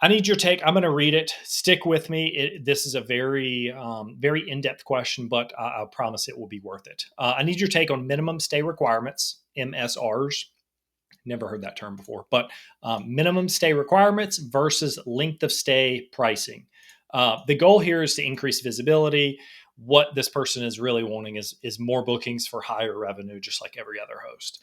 I need your take. I'm going to read it. Stick with me. This is a very, very in-depth question, but I promise it will be worth it. I need your take on minimum stay requirements, MSRs. Never heard that term before, but minimum stay requirements versus length of stay pricing. The goal here is to increase visibility. What this person is really wanting is more bookings for higher revenue, just like every other host.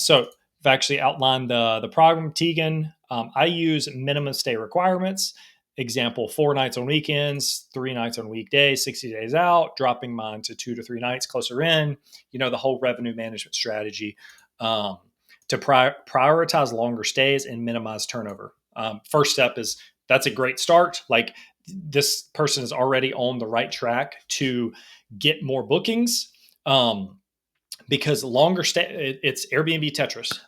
So I've actually outlined the program, Tegan. I use minimum stay requirements. Example, 4 nights on weekends, 3 nights on weekdays, 60 days out, dropping mine to 2 to 3 nights closer in, the whole revenue management strategy. To prioritize longer stays and minimize turnover. First step is that's a great start. Like this person is already on the right track to get more bookings. Because longer stay, it's Airbnb Tetris.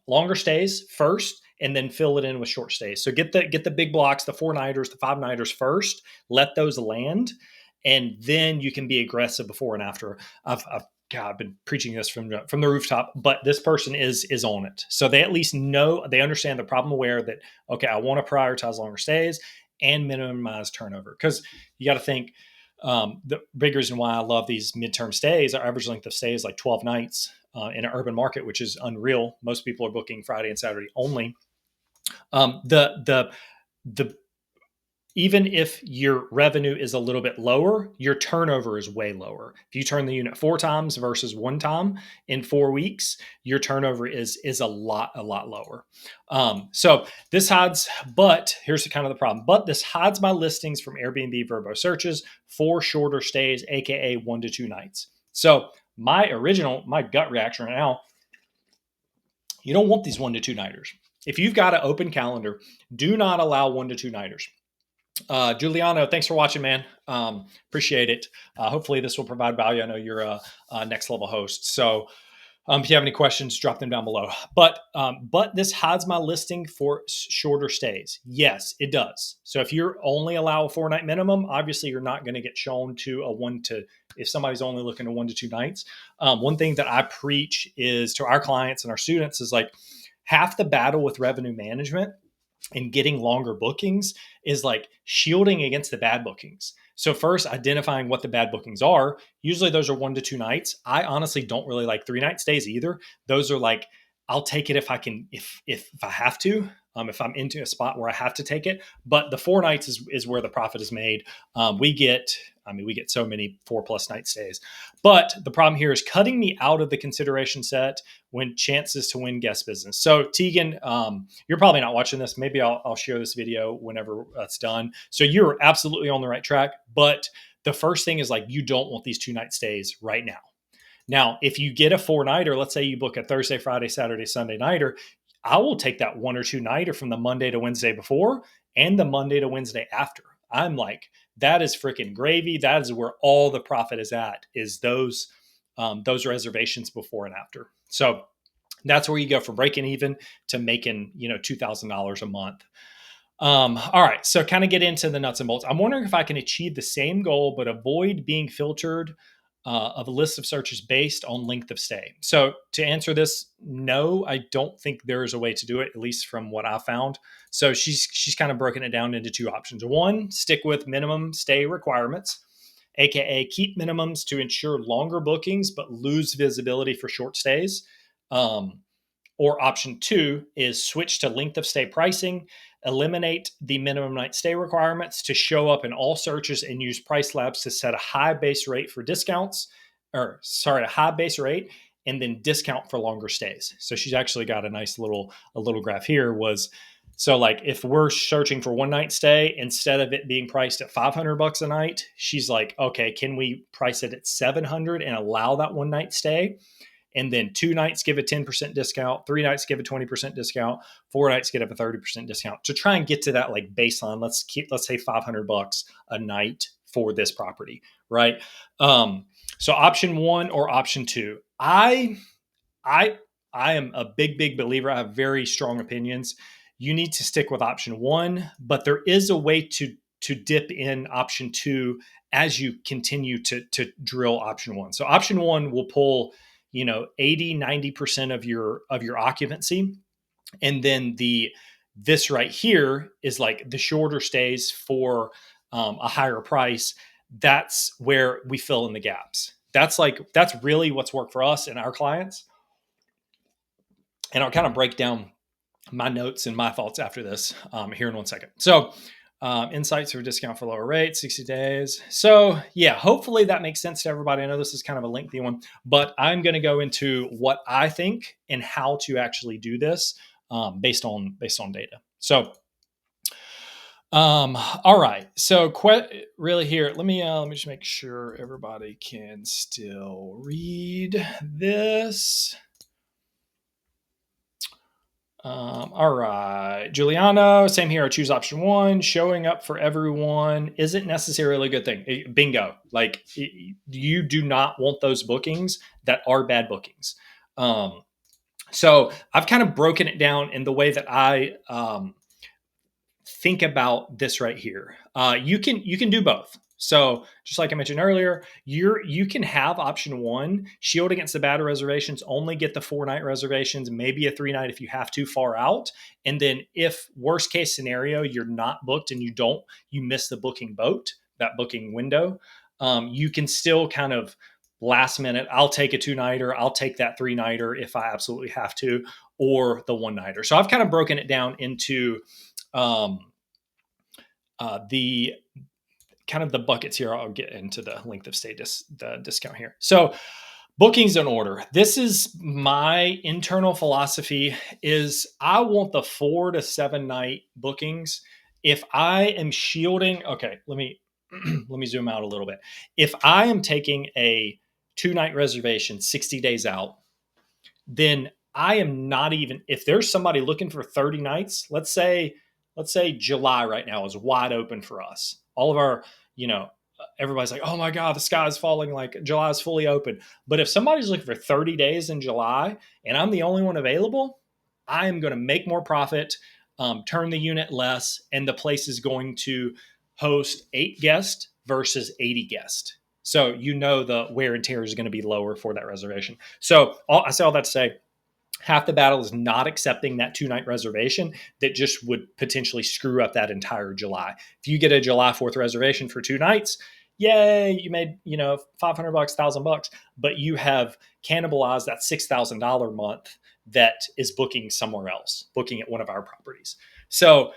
Longer stays first, and then fill it in with short stays. So get the big blocks, the 4-nighters, the 5-nighters first. Let those land, and then you can be aggressive before and after. I've been preaching this from the rooftop, but this person is on it. So they at least know, they understand the problem aware that, okay, I want to prioritize longer stays and minimize turnover. Because you got to think, the big reason why I love these midterm stays, our average length of stay is like 12 nights in an urban market, which is unreal. Most people are booking Friday and Saturday only. The Even if your revenue is a little bit lower, your turnover is way lower. If you turn the unit 4 times versus 1 time in 4 weeks, your turnover is a lot lower. So this hides, but here's kind of the problem. But this hides my listings from Airbnb Vrbo searches for shorter stays, aka 1 to 2 nights. So my gut reaction right now, you don't want these 1 to 2 nighters. If you've got an open calendar, do not allow 1 to 2 nighters. Giuliano, thanks for watching, man. Appreciate it. Hopefully this will provide value. I know you're a next level host. So if you have any questions, drop them down below. But this hides my listing for shorter stays. Yes, it does. So if you only allow a 4-night minimum, obviously you're not going to get shown to if somebody's only looking to 1 to 2 nights. One thing that I preach is to our clients and our students is like half the battle with revenue management and getting longer bookings is like shielding against the bad bookings. So first, identifying what the bad bookings are. Usually those are 1 to 2 nights. I honestly don't really like 3-night stays either. Those are like, I'll take it if I can, if I have to, if I'm into a spot where I have to take it. But the 4 nights is where the profit is made. We get so many 4+ night stays. But the problem here is cutting me out of the consideration set when chances to win guest business. So Tegan, you're probably not watching this. Maybe I'll share this video whenever that's done. So you're absolutely on the right track. But the first thing is like, you don't want these 2-night stays right now. Now, if you get a 4-nighter, let's say you book a Thursday, Friday, Saturday, Sunday nighter, I will take that 1 or 2 nighter from the Monday to Wednesday before and the Monday to Wednesday after. I'm like, that is freaking gravy. That is where all the profit is at, is those reservations before and after. So that's where you go from breaking even to making, $2,000 a month. All right. So kind of get into the nuts and bolts. I'm wondering if I can achieve the same goal, but avoid being filtered of a list of searches based on length of stay. So to answer this, no, I don't think there is a way to do it, at least from what I found. So she's kind of broken it down into 2 options. 1, stick with minimum stay requirements, aka keep minimums to ensure longer bookings, but lose visibility for short stays. Or option 2 is switch to length of stay pricing, eliminate the minimum night stay requirements to show up in all searches, and use PriceLabs to set a high base rate for discounts, a high base rate, and then discount for longer stays. So she's actually got a nice little graph here. So like if we're searching for 1-night stay, instead of it being priced at $500 a night, she's like, okay, can we price it at $700 and allow that 1-night stay? And then 2 nights give a 10% discount, 3 nights give a 20% discount, 4 nights get up a 30% discount to try and get to that like baseline. Let's say $500 a night for this property, right? So option 1 or option 2. I am a big believer. I have very strong opinions. You need to stick with option 1, but there is a way to dip in option 2 as you continue to drill option 1. So option 1 will pull 80-90% of your occupancy, and then the This right here is like the shorter stays for a higher price. That's where we fill in the gaps. That's really what's worked for us and our clients. And I'll kind of break down my notes and my thoughts after this here in 1 second. So, insights for discount for lower rates, 60 days. So, yeah, hopefully that makes sense to everybody. I know this is kind of a lengthy one, but I'm going to go into what I think and how to actually do this based on data. So, all right. So, really here, let me just make sure everybody can still read this. All right, Giuliano, same here. I choose option one. Showing up for everyone isn't necessarily a good thing. Bingo. Like you do not want those bookings that are bad bookings. So I've kind of broken it down in the way that I think about this right here. You can do both. So just like I mentioned earlier, you can have option one, shield against the bad reservations, only get the 4-night reservations, maybe a 3-night if you have to far out. And then if worst case scenario, you're not booked and you miss the booking boat, that booking window, you can still kind of last minute, I'll take a 2-nighter, I'll take that 3-nighter if I absolutely have to, or the 1-nighter. So I've kind of broken it down into the kind of the buckets here. I'll get into the length of stay the discount here. So bookings in order. This is my internal philosophy is I want the 4 to 7 night bookings. If I am shielding, okay, let me zoom out a little bit. If I am taking a 2-night reservation 60 days out, then I am not even, if there's somebody looking for 30 nights, let's say July right now is wide open for us. All of our, everybody's like, oh my God, the sky is falling. Like July is fully open. But if somebody's looking for 30 days in July and I'm the only one available, I am going to make more profit, turn the unit less, and the place is going to host 8 guests versus 80 guests. So the wear and tear is going to be lower for that reservation. So I say all that to say, half the battle is not accepting that 2-night reservation that just would potentially screw up that entire July. If you get a July 4th reservation for 2 nights, yay, you made, $500, $1,000, but you have cannibalized that $6,000 month that is booking somewhere else, booking at one of our properties. So,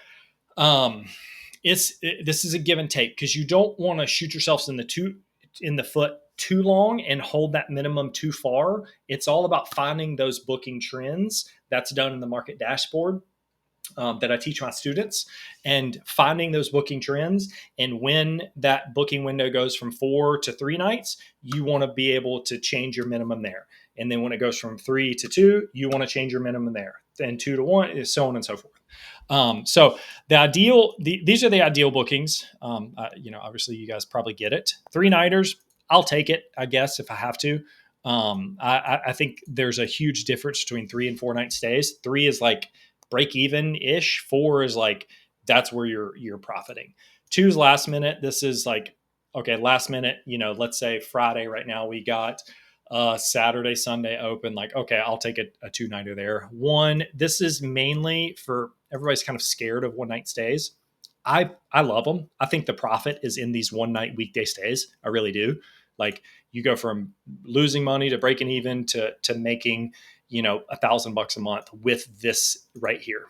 this is a give and take because you don't want to shoot yourselves in the foot too long and hold that minimum too far. It's all about finding those booking trends. That's done in the market dashboard that I teach my students, and finding those booking trends. And when that booking window goes from 4 to 3 nights, you want to be able to change your minimum there. And then when it goes from 3 to 2, you want to change your minimum there. Then 2 to 1, so on and so forth. So these are the ideal bookings. Obviously you guys probably get it. 3-nighters, I'll take it, I guess, if I have to. I think there's a huge difference between 3 and 4-night stays. 3 is like break even ish. 4 is like, that's where you're profiting. 2 is last minute. This is like, okay, last minute, let's say Friday right now, we got Saturday, Sunday open. Like, okay, I'll take a 2-nighter there. 1, this is mainly for everybody's kind of scared of 1-night stays. I love them. I think the profit is in these 1-night weekday stays. I really do. Like you go from losing money to breaking even to making, $1,000 a month with this right here.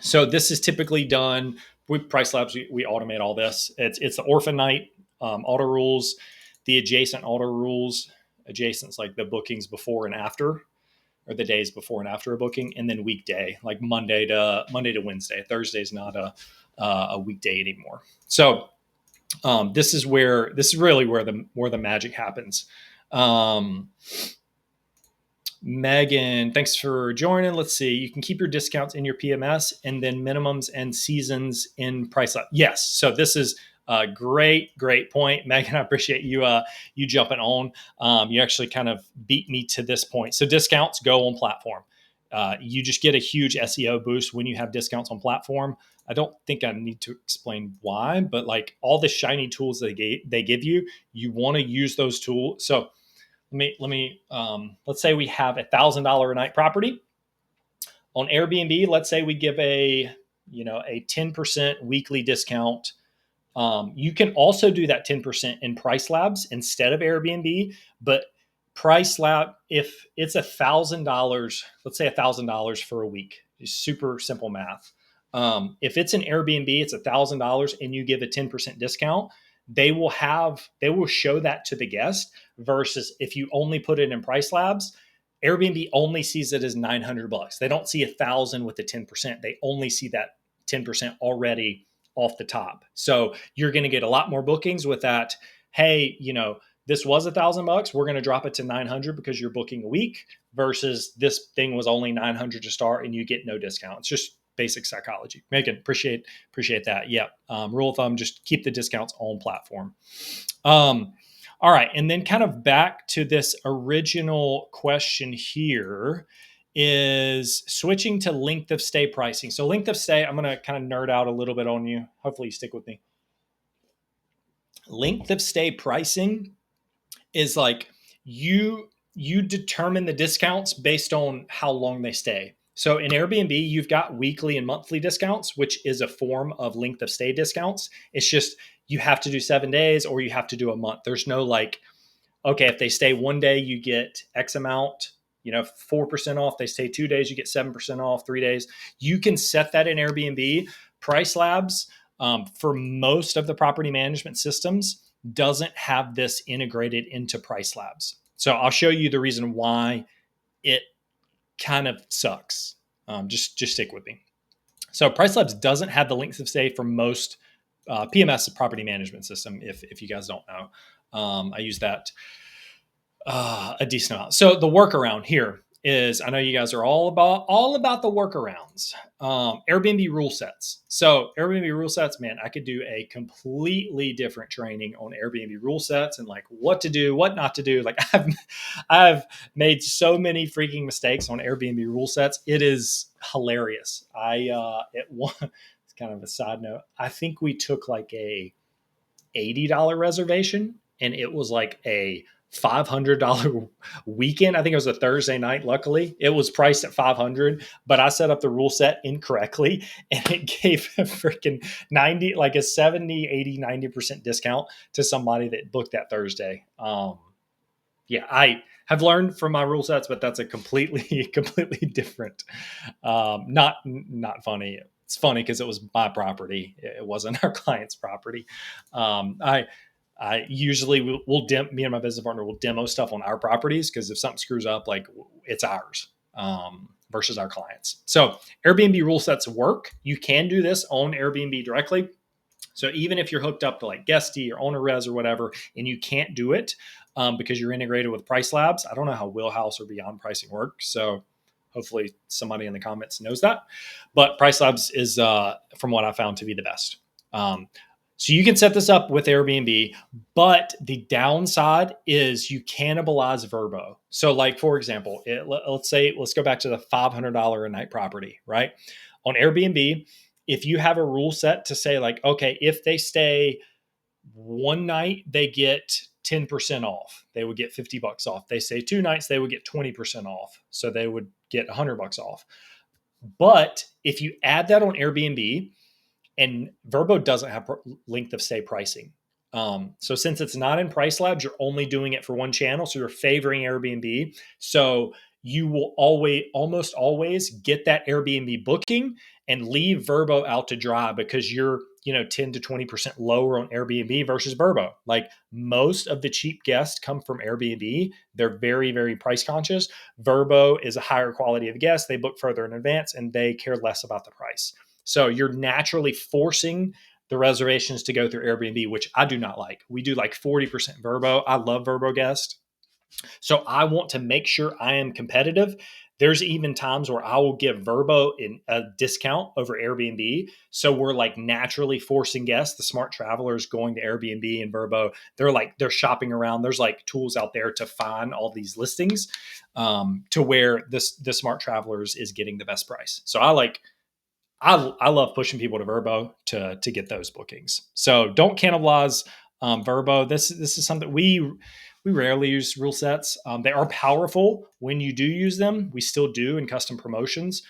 So this is typically done with PriceLabs. We automate all this. It's the Orphan night auto rules, the adjacent auto rules. Adjacent's like the bookings before and after, or the days before and after a booking, and then weekday, like Monday to Wednesday. Thursday's not a weekday anymore. So this is really where the magic happens. Megan, thanks for joining. Let's see. You can keep your discounts in your PMS and then minimums and seasons in PriceLabs. Yes. So this is a great point, Megan. I appreciate you jumping on. You actually kind of beat me to this point. So discounts go on platform. You just get a huge SEO boost when you have discounts on platform. I don't think I need to explain why, but like all the shiny tools they give you, you want to use those tools. So let's say we have $1,000 a night property on Airbnb. Let's say we give a a 10% weekly discount. You can also do that 10% in PriceLabs instead of Airbnb, but PriceLab, if it's $1,000, let's say $1,000 for a week, super simple math. If it's an Airbnb, it's $1,000, and you give a 10% discount. They will show that to the guest. Versus if you only put it in PriceLabs, Airbnb only sees it as $900. They don't see 1,000 with the 10%. They only see that 10% already off the top. So you're going to get a lot more bookings with that. Hey, this was $1,000. We're going to drop it to 900 because you're booking a week, versus this thing was only 900 to start and you get no discount. It's just basic psychology. Megan, appreciate that. Yeah. Rule of thumb, just keep the discounts on platform. All right. And then kind of back to this original question here is switching to length of stay pricing. So length of stay, I'm going to kind of nerd out a little bit on you. Hopefully you stick with me. Length of stay pricing is like you determine the discounts based on how long they stay. So in Airbnb, you've got weekly and monthly discounts, which is a form of length of stay discounts. It's just you have to do 7 days or you have to do a month. There's no like, okay, if they stay 1 day, you get X amount, 4% off. They stay 2 days, you get 7% off. 3 days. You can set that in Airbnb. PriceLabs, for most of the property management systems, doesn't have this integrated into PriceLabs. So I'll show you the reason why it kind of sucks. Just stick with me. So PriceLabs doesn't have the length of stay for most PMS property management system. If you guys don't know, I use that a decent amount. So the workaround here is, I know you guys are all about the workarounds. Airbnb rule sets. So Airbnb rule sets, man, I could do a completely different training on Airbnb rule sets and like what to do, what not to do. Like I've made so many freaking mistakes on Airbnb rule sets. It is hilarious. It's kind of a side note. I think we took like a $80 reservation and it was like a $500 weekend. I think it was a Thursday night. Luckily, it was priced at $500, but I set up the rule set incorrectly and it gave a freaking 90, like a 70, 80, 90% discount to somebody that booked that Thursday. Yeah, I have learned from my rule sets, but that's a completely different, not funny. It's funny because it was my property. It wasn't our client's property. I usually me and my business partner will demo stuff on our properties because if something screws up, like it's ours versus our clients. So Airbnb rule sets work. You can do this on Airbnb directly. So even if you're hooked up to like Guesty or OwnerRez or whatever, and you can't do it because you're integrated with PriceLabs, I don't know how Wheelhouse or Beyond Pricing work. So hopefully somebody in the comments knows that. But PriceLabs is, from what I found, to be the best. So you can set this up with Airbnb, but the downside is you cannibalize Vrbo. So like, for example, let's go back to the $500 a night property, right? On Airbnb, if you have a rule set to say like, okay, if they stay one night, they get 10% off. They would get $50 off. They stay 2 nights, they would get 20% off. So they would get $100 off. But if you add that on Airbnb, and Vrbo doesn't have length of stay pricing. So since it's not in PriceLabs, you're only doing it for one channel. So you're favoring Airbnb. So you will almost always get that Airbnb booking and leave Vrbo out to dry because you're 10 to 20% lower on Airbnb versus Vrbo. Like most of the cheap guests come from Airbnb. They're very, very price conscious. Vrbo is a higher quality of guest. They book further in advance and they care less about the price. So you're naturally forcing the reservations to go through Airbnb, which I do not like. We do like 40% Vrbo. I love Vrbo guests. So I want to make sure I am competitive. There's even times where I will give Vrbo a discount over Airbnb. So we're like naturally forcing guests, the smart travelers going to Airbnb and Vrbo. They're shopping around. There's like tools out there to find all these listings to where the smart travelers is getting the best price. So I love pushing people to Vrbo to get those bookings. So don't cannibalize Vrbo. This is something we rarely use rule sets. They are powerful when you do use them. We still do in custom promotions.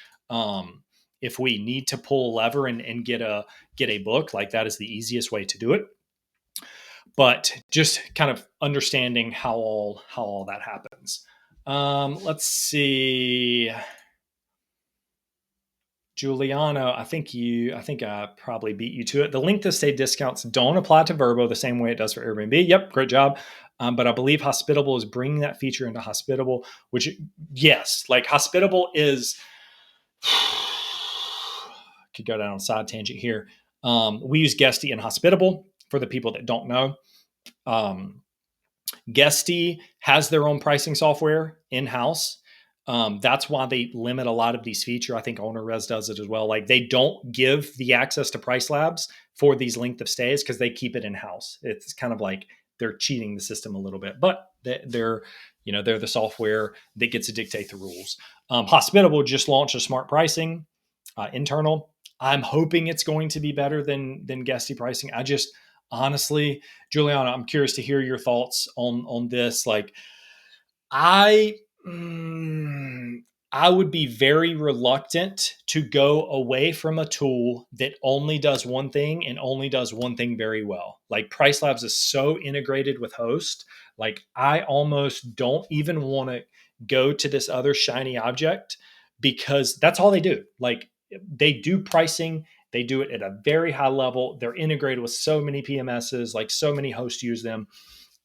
if we need to pull a lever and get a book, like that is the easiest way to do it. But just kind of understanding how all that happens. Let's see. Giuliano, I think I probably beat you to it. The length of stay discounts don't apply to Vrbo the same way it does for Airbnb. Yep, great job. But I believe Hospitable is bringing that feature into Hospitable, which, yes, like Hospitable is, could go down a side tangent here. We use Guesty and Hospitable for the people that don't know. Guesty has their own pricing software in-house. That's why they limit a lot of these features. I think OwnerRez does it as well. Like they don't give the access to PriceLabs for these length of stays because they keep it in-house. It's kind of like they're cheating the system a little bit, but they're the software that gets to dictate the rules. Hospitable just launched a smart pricing internal. I'm hoping it's going to be better than Guesty pricing. I just honestly, Juliana, I'm curious to hear your thoughts on this. Like I would be very reluctant to go away from a tool that only does one thing and only does one thing very well. Like PriceLabs is so integrated with Host. Like I almost don't even want to go to this other shiny object because that's all they do. Like they do pricing. They do it at a very high level. They're integrated with so many PMSs, like so many hosts use them.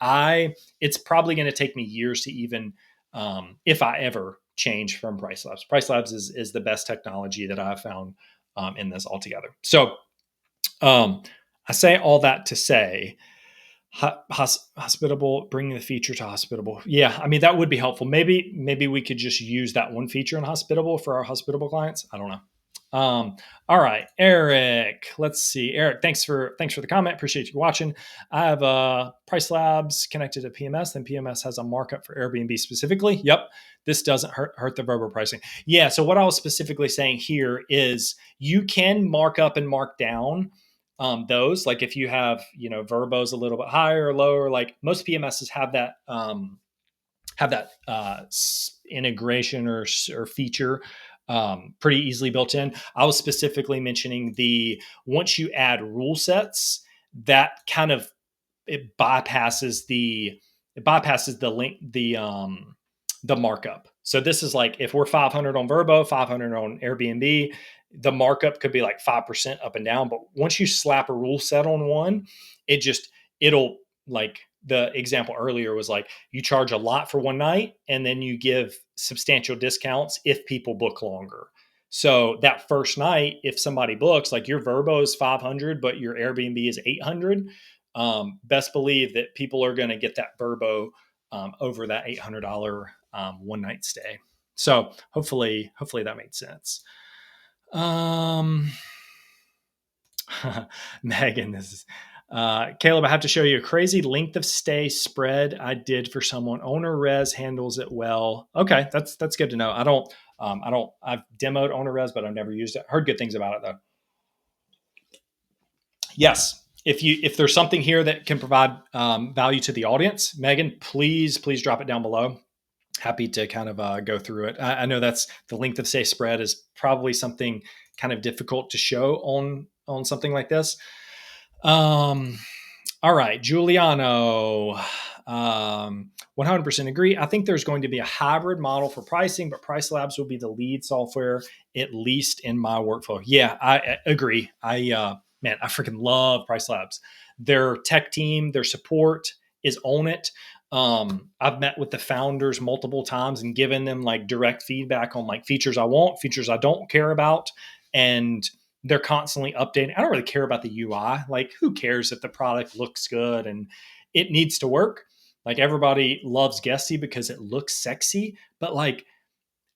It's probably going to take me years to even, if I ever change from PriceLabs. PriceLabs is the best technology that I've found in this altogether. So I say all that to say, Hospitable, bringing the feature to Hospitable. Yeah, I mean, that would be helpful. Maybe we could just use that one feature in Hospitable for our Hospitable clients. I don't know. All right, Eric, let's see. Eric, thanks for the comment. Appreciate you watching. I have PriceLabs connected to PMS, then PMS has a markup for Airbnb specifically. Yep. This doesn't hurt the Vrbo pricing. Yeah. So what I was specifically saying here is you can mark up and mark down those. Like if you have, Vrbo's a little bit higher or lower, like most PMSs have that integration or feature pretty easily built in. I was specifically mentioning once you add rule sets, that kind of it bypasses the link the markup. So this is like if we're 500 on Vrbo, 500 on Airbnb, the markup could be like 5% up and down. But once you slap a rule set on one, it'll like the example earlier was like you charge a lot for one night and then you give substantial discounts if people book longer. So that first night, if somebody books, like your Vrbo is 500, but your Airbnb is 800, best believe that people are going to get that Vrbo over that $800 one night stay. So hopefully that made sense. Megan, this is Caleb, I have to show you a crazy length of stay spread I did for someone. OwnerRez handles it well. Okay, that's good to know. I've demoed OwnerRez, but I've never used it. Heard good things about it though. Yes, if there's something here that can provide value to the audience, Megan, please drop it down below. Happy to kind of go through it. I know that's the length of stay spread is probably something kind of difficult to show on something like this. All right, Giuliano, 100% agree. I think there's going to be a hybrid model for pricing, but PriceLabs will be the lead software, at least in my workflow. Yeah, I agree. I freaking love PriceLabs. Their tech team, their support is on it. I've met with the founders multiple times and given them like direct feedback on like features I want, features I don't care about. And they're constantly updating. I don't really care about the UI. Like who cares if the product looks good and it needs to work? Like everybody loves Guesty because it looks sexy, but like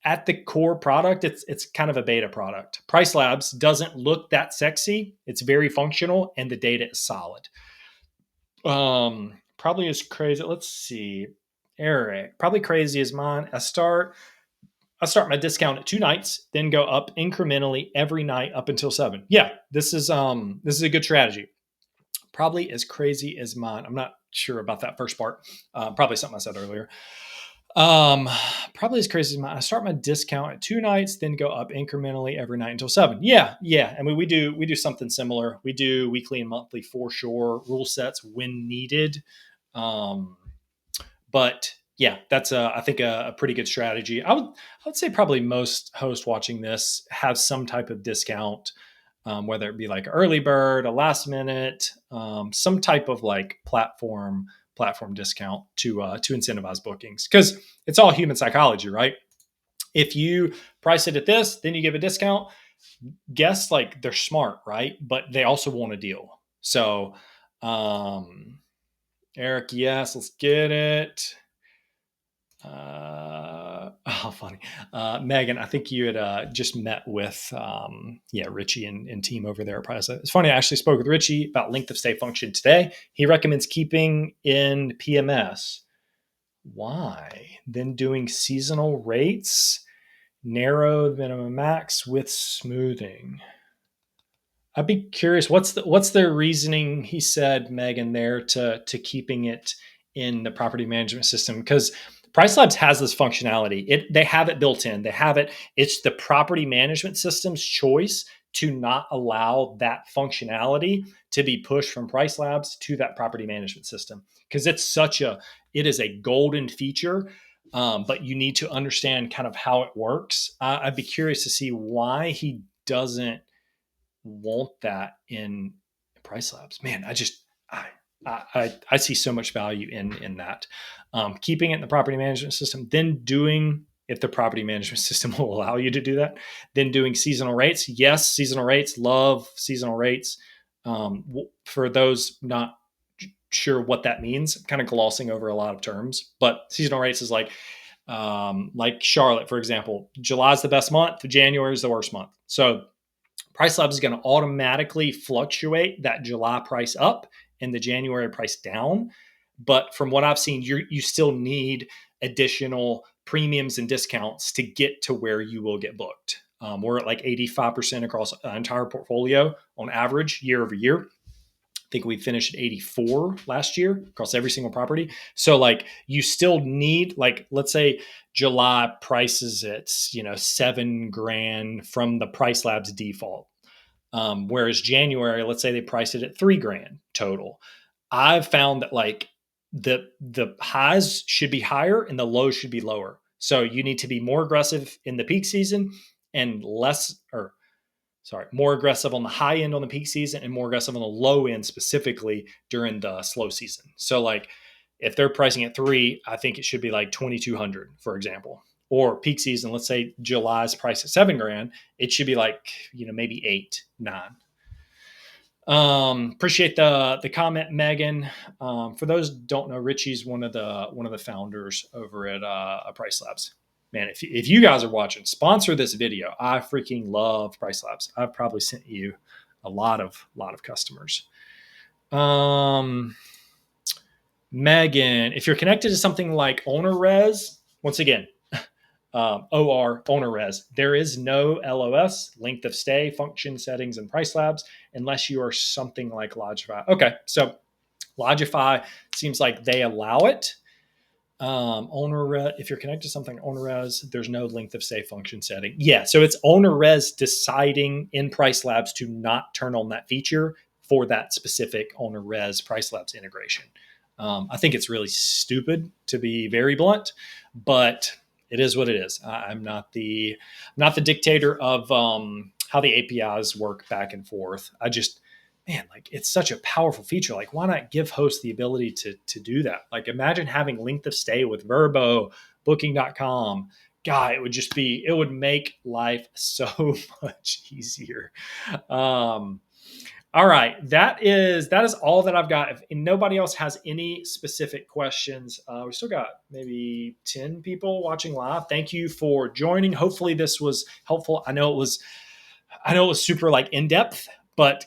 at the core product, it's kind of a beta product. PriceLabs doesn't look that sexy. It's very functional and the data is solid. Probably as crazy. Let's see. Eric, probably crazy as mine. I start my discount at 2 nights, then go up incrementally every night up until 7. Yeah, this is a good strategy. Probably as crazy as mine. I'm not sure about that first part. Probably something I said earlier. Um, Probably as crazy as I start my discount at 2 nights, then go up incrementally every night until 7. Yeah, yeah. I mean, we do something similar. We do weekly and monthly for sure. Rule sets when needed. Um, but yeah, that's I think a pretty good strategy. I would say probably most hosts watching this have some type of discount, whether it be like early bird, a last minute, some type of like platform discount to incentivize bookings, because it's all human psychology, right? If you price it at this, then you give a discount. Guests, like, they're smart, right? But they also want a deal. So, um, Eric, yes, let's get it. Oh, funny. Megan, I think you had just met with, Richie and team over there at Price. It's funny. I actually spoke with Richie about length of stay function today. He recommends keeping in PMS. Why? Then doing seasonal rates, narrow minimum max with smoothing. I'd be curious, what's their reasoning, he said, Megan, there to keeping it in the property management system? Because PriceLabs has this functionality. They have it built in. They have it. It's the property management system's choice to not allow that functionality to be pushed from PriceLabs to that property management system, because it is a golden feature. But you need to understand kind of how it works. I'd be curious to see why he doesn't want that in PriceLabs. Man, I see so much value in that. Keeping it in the property management system, then doing, if the property management system will allow you to do that, then doing seasonal rates. Yes, seasonal rates. Love seasonal rates. For those not sure what that means, I'm kind of glossing over a lot of terms, but seasonal rates is like Charlotte, for example. July is the best month. January is the worst month. So PriceLabs is going to automatically fluctuate that July price up and the January price down. But from what I've seen, you still need additional premiums and discounts to get to where you will get booked. We're at like 85% across the entire portfolio on average year over year. I think we finished at 84 last year across every single property. So like you still need, like, let's say July prices at, $7,000 from the PriceLabs default. Whereas January, let's say they priced it at $3,000 total. I've found that like the highs should be higher and the lows should be lower. So you need to be more aggressive in the peak season and more aggressive on the high end on the peak season and more aggressive on the low end specifically during the slow season. So like if they're pricing at 3, I think it should be like 2,200, for example. Or peak season, let's say July's price at $7,000, it should be like, maybe 8, 9. Appreciate the comment, Megan. For those who don't know, Richie's one of the founders over at PriceLabs. Man, if you guys are watching, sponsor this video. I freaking love PriceLabs. I've probably sent you a lot of customers. Megan, if you're connected to something like OwnerRez, once again, OwnerRez, there is no LOS, length of stay, function settings, and PriceLabs unless you are something like Lodgify. Okay, so Lodgify seems like they allow it. If you're connected to something OwnerRez, there's no length of stay function setting. Yeah, so it's OwnerRez deciding in PriceLabs to not turn on that feature for that specific OwnerRez PriceLabs integration. I think it's really stupid, to be very blunt, but it is what it is. I'm not the dictator of how the APIs work back and forth. Man, like, it's such a powerful feature. Like, why not give hosts the ability to do that? Like, imagine having length of stay with Vrbo, Booking.com. God, it would make life so much easier. All right, that is all that I've got. If nobody else has any specific questions, we still got maybe 10 people watching live. Thank you for joining. Hopefully this was helpful. I know it was super like in depth, but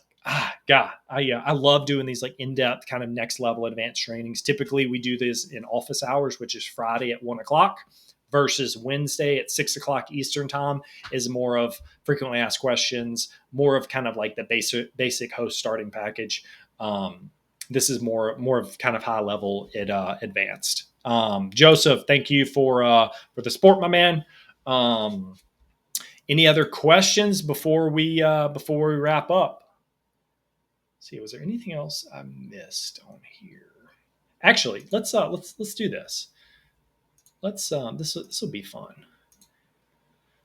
God, I love doing these like in depth kind of next level advanced trainings. Typically, we do this in office hours, which is Friday at 1:00. Versus Wednesday at 6:00 Eastern time is more of frequently asked questions, more of kind of like the basic host starting package. This is more of kind of high level advanced. Joseph, thank you for the support, my man. Any other questions before we wrap up? Let's see, was there anything else I missed on here? Actually, let's do this. This will be fun.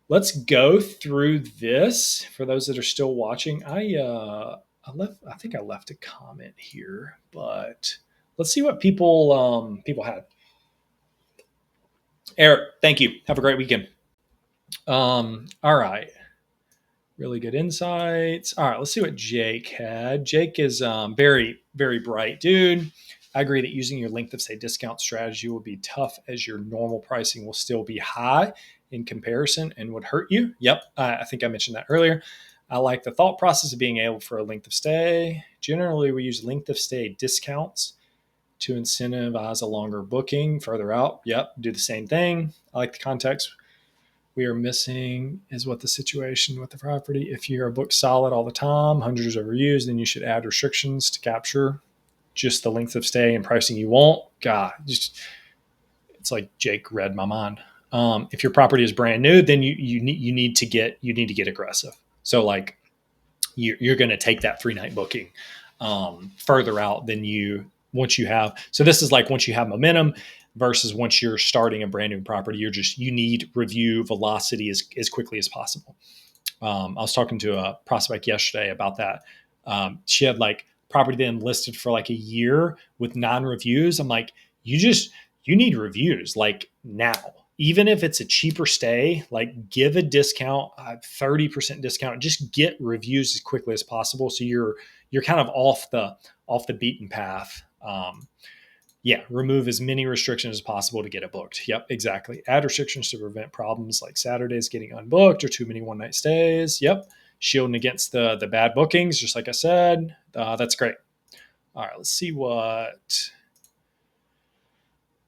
Let's go through this for those that are still watching. I think I left a comment here, but let's see what people had. Eric, thank you. Have a great weekend. All right. Really good insights. All right, let's see what Jake had. Jake is very, very bright dude. I agree that using your length of stay discount strategy will be tough as your normal pricing will still be high in comparison and would hurt you. Yep, I think I mentioned that earlier. I like the thought process of being able for a length of stay. Generally, we use length of stay discounts to incentivize a longer booking further out. Yep, do the same thing. I like the context we are missing is what the situation with the property. If you're booked solid all the time, hundreds of reviews, then you should add restrictions to capture just the length of stay and pricing you want. God, it's like Jake read my mind. If your property is brand new, then you need to get aggressive. So like you're going to take that 3-night booking further out than you once you have. So this is like once you have momentum versus once you're starting a brand new property, you need review velocity as quickly as possible. I was talking to a prospect yesterday about that. She had like property then listed for like a year with 9 reviews. I'm like, you need reviews like now. Even if it's a cheaper stay, like give a discount, 30% discount, just get reviews as quickly as possible. So you're kind of off the beaten path. Remove as many restrictions as possible to get it booked. Yep, exactly. Add restrictions to prevent problems like Saturdays getting unbooked or too many one-night stays. Yep, shielding against the bad bookings, just like I said. That's great. All right, let's see what...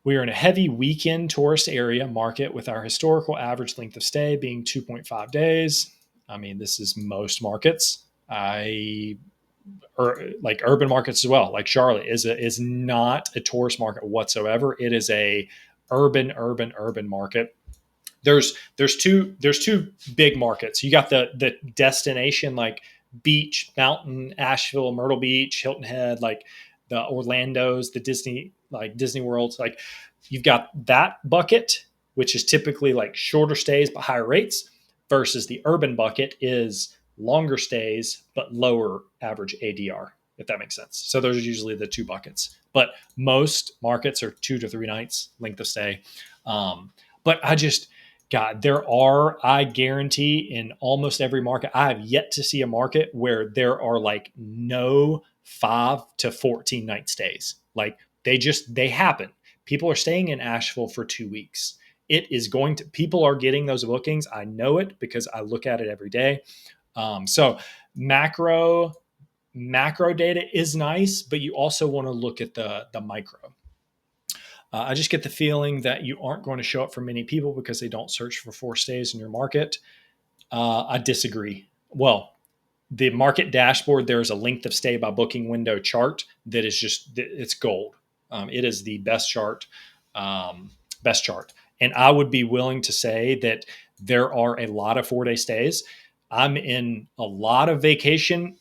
We are in a heavy weekend tourist area market with our historical average length of stay being 2.5 days. I mean, this is most markets. Like urban markets as well. Like Charlotte is not a tourist market whatsoever. It is a urban market. There's two big markets. You got the destination like beach, mountain, Asheville, Myrtle Beach, Hilton Head, like the Orlando's, the Disney Worlds. Like you've got that bucket, which is typically like shorter stays but higher rates, versus the urban bucket is longer stays but lower average ADR, if that makes sense. So those are usually the two buckets. But most markets are 2 to 3 nights length of stay. But I guarantee in almost every market, I have yet to see a market where there are like no 5 to 14 night stays. Like they happen. People are staying in Asheville for 2 weeks. People are getting those bookings. I know it because I look at it every day. So macro data is nice, but you also want to look at the micro. I just get the feeling that you aren't going to show up for many people because they don't search for 4 stays in your market. I disagree. Well, the market dashboard, there's a length of stay by booking window chart that is it's gold. It is the best chart. And I would be willing to say that there are a lot of 4-day stays. I'm in a lot of vacation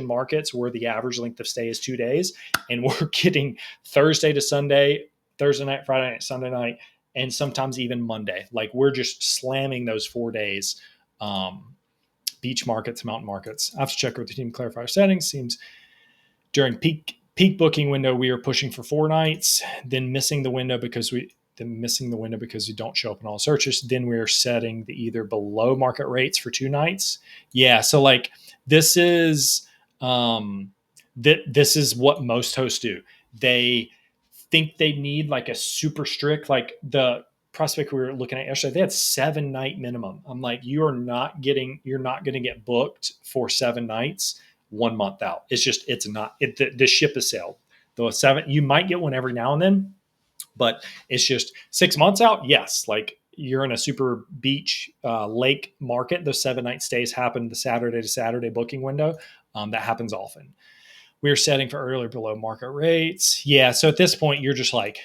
markets where the average length of stay is 2 days, and we're getting Thursday to Sunday, Thursday night, Friday night, Sunday night, and sometimes even Monday. Like we're just slamming those 4 days. Beach markets, mountain markets. I have to check with the team to clarify our settings. Seems during peak booking window, we are pushing for 4 nights, then missing the window because we don't show up in all searches. Then we're setting the either below market rates for 2 nights. Yeah. So like this is this is what most hosts do. They think they need like a super strict, like the prospect we were looking at yesterday, they had 7-night minimum. I'm like, you're not going to get booked for 7 nights 1 month out. The ship has sailed. Though 7, you might get one every now and then, but it's just 6 months out. Yes. Like you're in a super beach lake market. Those 7-night stays happen the Saturday to Saturday booking window. That happens often. We're setting for early below market rates. Yeah. So at this point, you're just like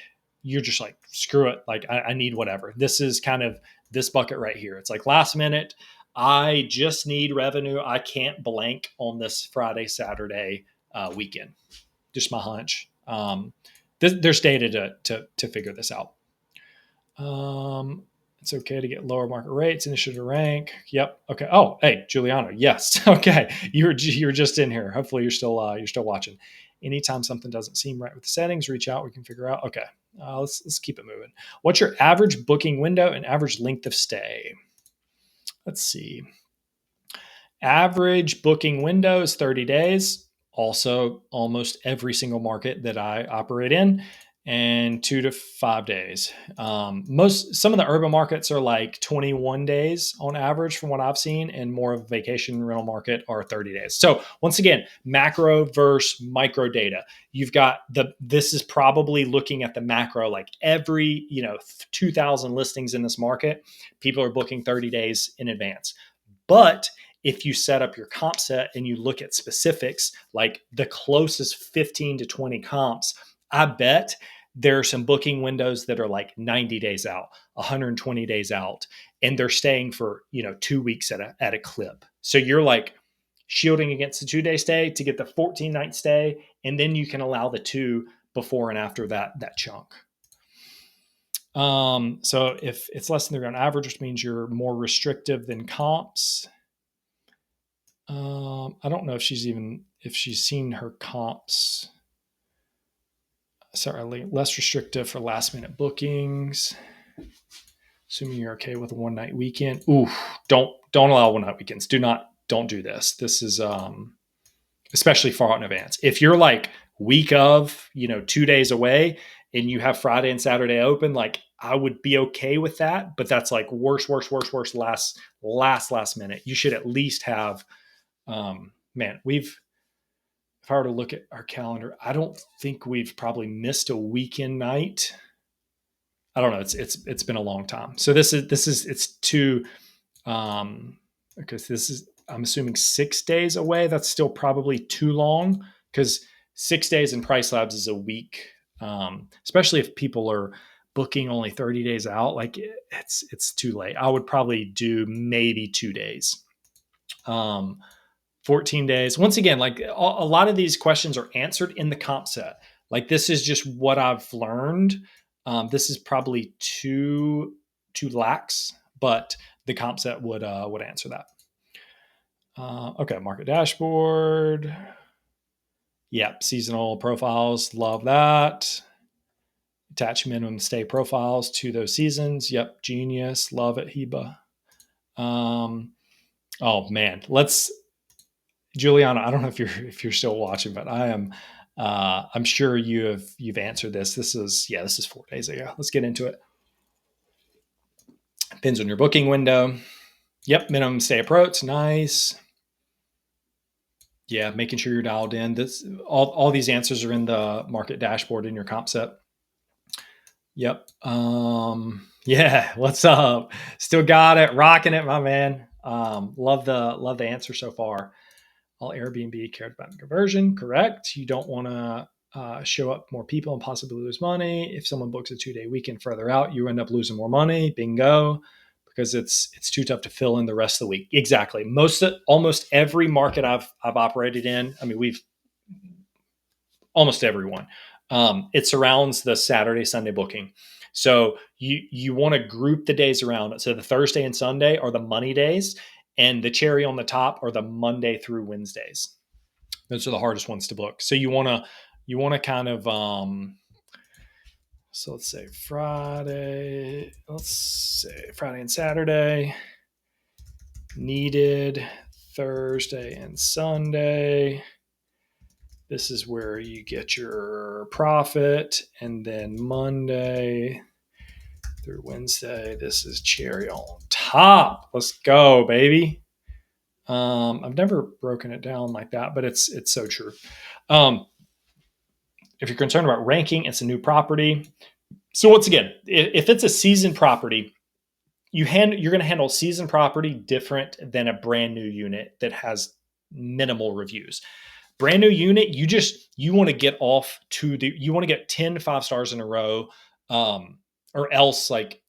screw it. Like I need whatever. This is kind of this bucket right here. It's like last minute. I just need revenue. I can't blank on this Friday, Saturday weekend. Just my hunch. There's data to figure this out. It's okay to get lower market rates, initiative rank. Yep. Okay. Oh, hey, Giuliano. Yes. Okay. You're just in here. Hopefully you're still watching. Anytime something doesn't seem right with the settings, reach out. We can figure out. Okay. Let's keep it moving. What's your average booking window and average length of stay? Let's see. Average booking window is 30 days. Also, almost every single market that I operate in, and 2 to 5 days. Some of the urban markets are like 21 days on average from what I've seen, and more of a vacation rental market are 30 days. So once again, macro versus micro data. You've got this is probably looking at the macro, like every 2,000 listings in this market, people are booking 30 days in advance. But if you set up your comp set and you look at specifics, like the closest 15 to 20 comps, I bet there are some booking windows that are like 90 days out, 120 days out, and they're staying for 2 weeks at a clip. So you're like shielding against the 2-day stay to get the 14-night stay, and then you can allow the 2 before and after that chunk. So if it's less than the ground average, which means you're more restrictive than comps. I don't know if she's seen her comps. Sorry, less restrictive for last minute bookings. Assuming you're okay with a 1-night weekend. Ooh, don't allow 1-night weekends. Don't do this. This is especially far out in advance. If you're like week of 2 days away and you have Friday and Saturday open, like I would be okay with that. But that's like worst last minute. You should at least have. If I were to look at our calendar, I don't think we've probably missed a weekend night. I don't know. It's been a long time. So it's too, because this is, I'm assuming 6 days away. That's still probably too long because 6 days in PriceLabs is a week. Especially if people are booking only 30 days out, like it's too late. I would probably do maybe 2 days. 14 days. Once again, like a lot of these questions are answered in the comp set. Like this is just what I've learned. This is probably too lax, but the comp set would answer that. Okay, market dashboard. Yep, seasonal profiles. Love that. Attach minimum stay profiles to those seasons. Yep, genius. Love it, Heba. Oh man, Juliana, I don't know if you're still watching, but I am. I'm sure you've answered this. This is 4 days ago. Let's get into it. Depends on your booking window. Yep, minimum stay approach. Nice. Yeah, making sure you're dialed in. This all these answers are in the market dashboard in your comp set. Yep. Yeah. What's up? Still got it. Rocking it, my man. Love the answer so far. All Airbnb cared about conversion. Correct. You don't want to show up more people and possibly lose money. If someone books a 2-day weekend further out, you end up losing more money. Bingo. Because it's too tough to fill in the rest of the week. Exactly. Almost every market I've operated in. I mean, almost everyone. It surrounds the Saturday, Sunday booking. So you want to group the days around it. So the Thursday and Sunday are the money days, and the cherry on the top are the Monday through Wednesdays. Those are the hardest ones to book. So you want to kind of so let's say Friday and Saturday, needed Thursday and Sunday. This is where you get your profit, and then Monday through Wednesday, this is cherry on top. Let's go, baby. I've never broken it down like that, but it's so true. If you're concerned about ranking, it's a new property. So once again, if it's a seasoned property, you're going to handle seasoned property different than a brand new unit that has minimal reviews. Brand new unit, you want to get 10 5 stars in a row. or else like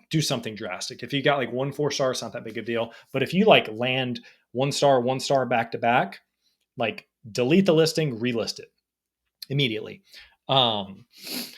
do something drastic. If you got like 1 4 star, it's not that big a deal. But if you like land 1 star back to back, like delete the listing, relist it immediately. Um,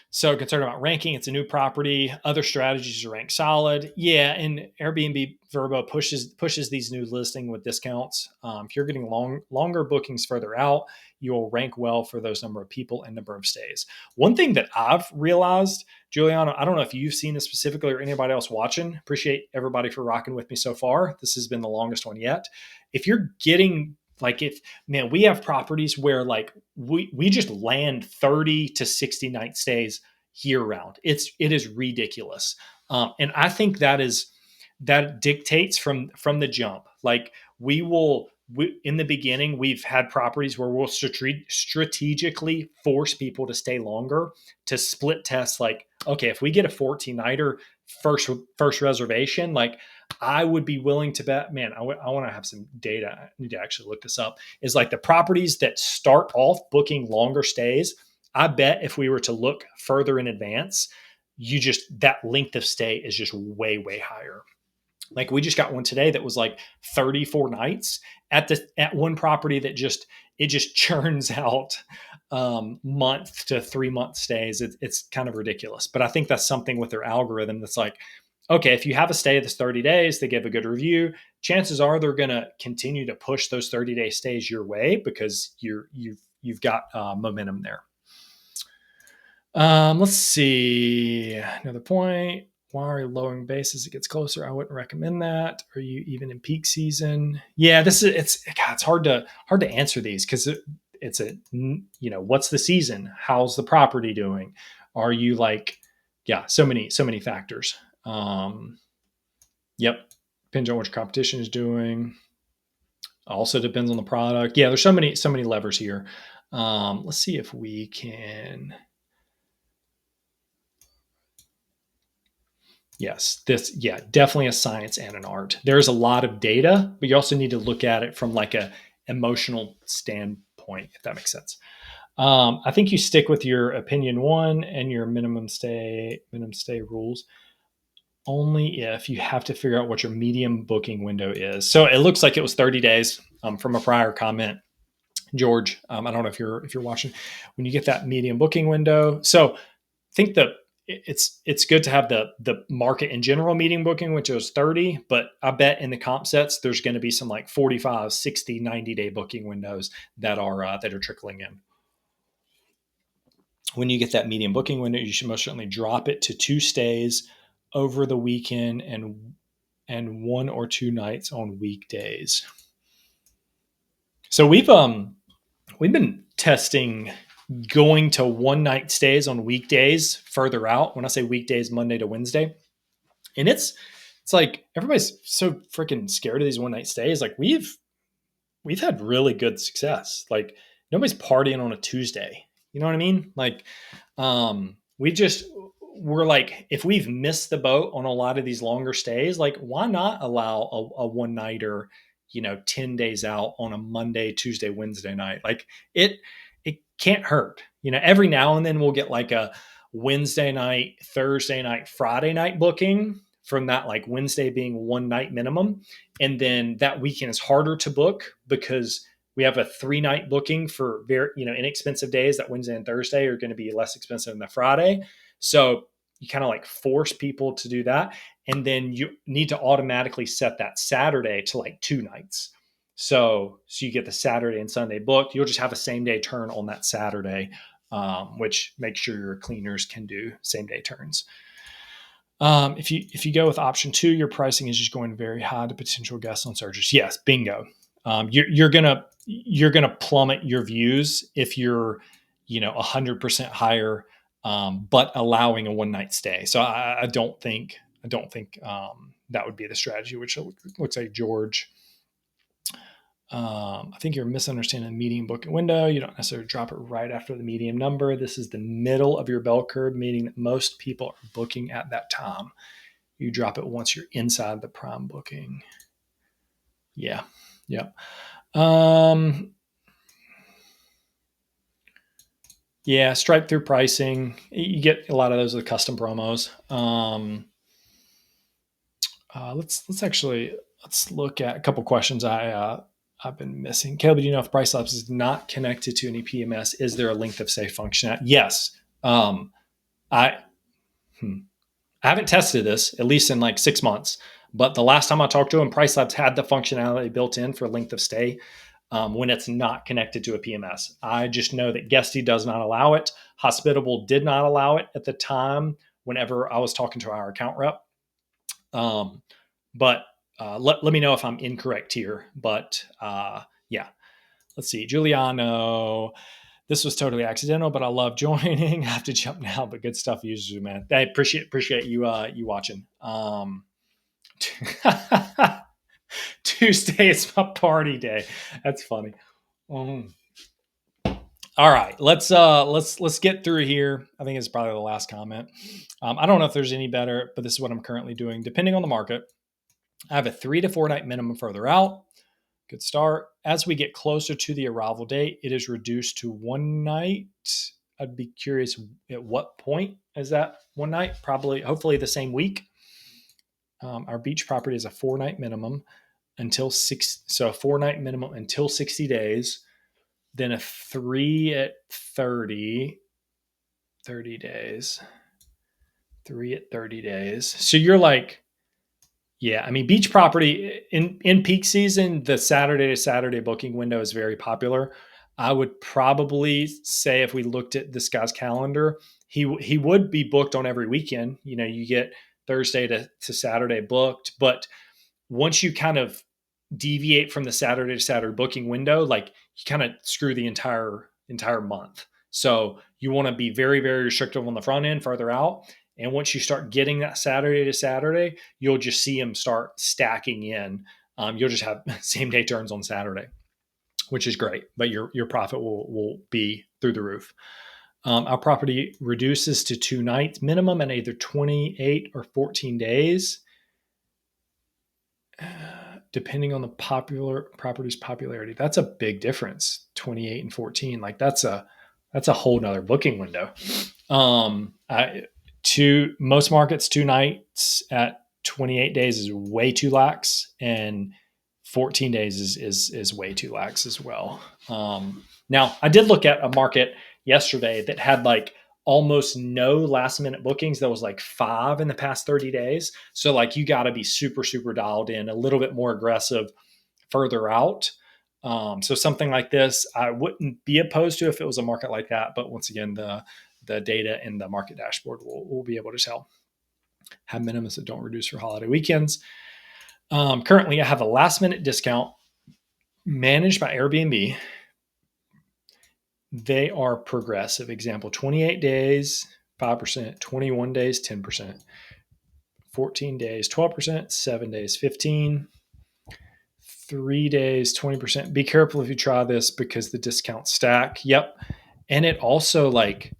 so concerned about ranking, it's a new property. Other strategies to rank solid. Yeah, and Airbnb Vrbo pushes these new listing with discounts. If you're getting longer bookings further out, you will rank well for those number of people and number of stays. One thing that I've realized, Juliana, I don't know if you've seen this specifically or anybody else watching. Appreciate everybody for rocking with me so far. This has been the longest one yet. If you're getting like if man, we have properties where like we just land 30 to 60 night stays year round. It is ridiculous. And I think that dictates from the jump. Like in the beginning, we've had properties where we'll strategically force people to stay longer to split test. Like, okay, if we get a 14 nighter first reservation, like I would be willing to bet, man, I want to have some data. I need to actually look this up. Is like the properties that start off booking longer stays. I bet if we were to look further in advance, that length of stay is just way, way higher. Like we just got one today that was like 34 nights at one property that it just churns out month to 3 month stays. It's kind of ridiculous, but I think that's something with their algorithm that's like, okay, if you have a stay that's 30 days, they give a good review. Chances are they're going to continue to push those 30-day stays your way because you've got momentum there. Let's see. Another point. Why are you lowering base as it gets closer? I wouldn't recommend that. Are you even in peak season? Yeah, it's hard to answer these because it's what's the season? How's the property doing? Are you like, yeah, so many factors. Yep, depends on what your competition is doing. Also depends on the product. Yeah, there's so many levers here. Let's see if we can. Yes, definitely a science and an art. There's a lot of data, but you also need to look at it from like a emotional standpoint, if that makes sense. I think you stick with your opinion one and your minimum stay rules only if you have to figure out what your medium booking window is. So it looks like it was 30 days from a prior comment, George. I don't know if you're watching. When you get that medium booking window, so I think it's good to have the market in general medium booking, which was 30, but I bet in the comp sets there's going to be some like 45, 60, 90-day booking windows that are trickling in. When you get that medium booking window, you should most certainly drop it to 2 stays over the weekend and 1 or 2 nights on weekdays. So we've been testing going to 1 night stays on weekdays further out. When I say weekdays, Monday to Wednesday, and it's like everybody's so freaking scared of these 1 night stays. Like we've had really good success. Like nobody's partying on a Tuesday. You know what I mean? Like we're like, if we've missed the boat on a lot of these longer stays, like why not allow a one nighter, 10 days out on a Monday, Tuesday, Wednesday night? Like it can't hurt. Every now and then we'll get like a Wednesday night, Thursday night, Friday night booking from that, like Wednesday being 1 night minimum. And then that weekend is harder to book because we have a 3 night booking for very, inexpensive days. That Wednesday and Thursday are going to be less expensive than the Friday. So you kind of like force people to do that. And then you need to automatically set that Saturday to like 2 nights. So you get the Saturday and Sunday booked. You'll just have a same day turn on that Saturday, which makes sure your cleaners can do same day turns. If you go with option 2, your pricing is just going very high to potential guests on searches. Yes, bingo. You're gonna plummet your views if you're 100% higher, but allowing a 1 night stay. So I don't think that would be the strategy, which looks like George. I think you're misunderstanding the medium booking window. You don't necessarily drop it right after the medium number. This is the middle of your bell curve, meaning that most people are booking at that time. You drop it once you're inside the prime booking. Yeah. Yeah, stripe through pricing. You get a lot of those with custom promos. Let's look at a couple questions I've been missing. Caleb, do you know if PriceLabs is not connected to any PMS? Is there a length of stay function? Yes. I hmm, I haven't tested this at least in like 6 months, but the last time I talked to him, PriceLabs had the functionality built in for length of stay when it's not connected to a PMS. I just know that Guesty does not allow it. Hospitable did not allow it at the time. Whenever I was talking to our account rep. Um, but let me know if I'm incorrect here. But yeah, let's see. Giuliano, this was totally accidental, but I love joining. I have to jump now, but good stuff, usually, man. I appreciate you you watching. Tuesday is my party day. That's funny. All right, let's get through here. I think it's probably the last comment. I don't know if there's any better, but this is what I'm currently doing. Depending on the market, I have a 3 to 4 night minimum further out. Good start. As we get closer to the arrival date, it is reduced to 1 night. I'd be curious at what point is that 1 night? Probably, hopefully, the same week. Our beach property is a 4 night minimum until six. So a 4 night minimum until 60 days. Then a 3 at 30 days. 3 at 30 days. So you're like, yeah, I mean, beach property in peak season, the Saturday to Saturday booking window is very popular. I would probably say if we looked at this guy's calendar, he would be booked on every weekend. You know, you get Thursday to Saturday booked, but once you kind of deviate from the Saturday to Saturday booking window, like you kind of screw the entire month. So you want to be very, very restrictive on the front end, further out. And once you start getting that Saturday to Saturday, you'll just see them start stacking in. You'll just have same day turns on Saturday, which is great. But your profit will be through the roof. Our property reduces to 2 nights minimum in either 28 or 14 days. Depending on the property's popularity. That's a big difference. 28 and 14. Like that's a whole nother booking window. To most markets, 2 nights at 28 days is way too lax, and 14 days is way too lax as well. Now, I did look at a market yesterday that had like almost no last minute bookings. That was like 5 in the past 30 days. So like you got to be super, super dialed in, a little bit more aggressive further out. So something like this, I wouldn't be opposed to if it was a market like that. But once again, the data in the market dashboard will be able to tell. Have minimums that don't reduce for holiday weekends. Currently, I have a last minute discount managed by Airbnb. They are progressive. Example, 28 days, 5%, 21 days, 10%, 14 days, 12%, 7 days, 15%, 3 days, 20%. Be careful if you try this because the discounts stack. Yep. And it also like,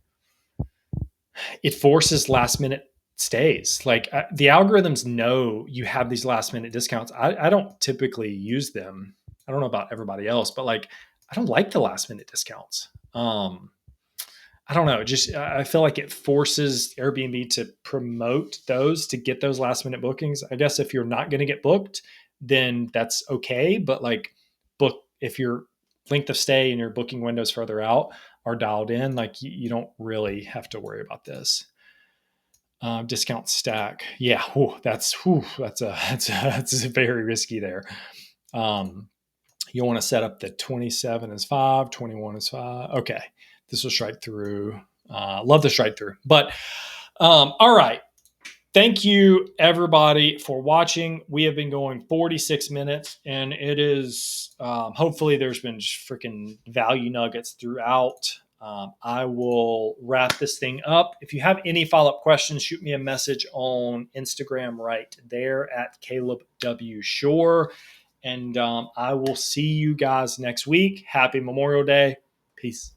it forces last minute stays. Like the algorithms know you have these last minute discounts. I don't typically use them. I don't know about everybody else, but like, I don't like the last minute discounts. I don't know. Just I feel like it forces Airbnb to promote those to get those last minute bookings. I guess if you're not going to get booked, then that's okay. But like book if your length of stay and your booking windows further out are dialed in, like you don't really have to worry about this. Discount stack, yeah, that's very risky there. You'll want to set up the 27 as 5, 21 as 5. Okay, this will strike through. Love the strike through. But all right. Thank you, everybody, for watching. We have been going 46 minutes, and it is hopefully there's been freaking value nuggets throughout. I will wrap this thing up. If you have any follow-up questions, shoot me a message on Instagram right there at Caleb W. Shore. And I will see you guys next week. Happy Memorial Day. Peace.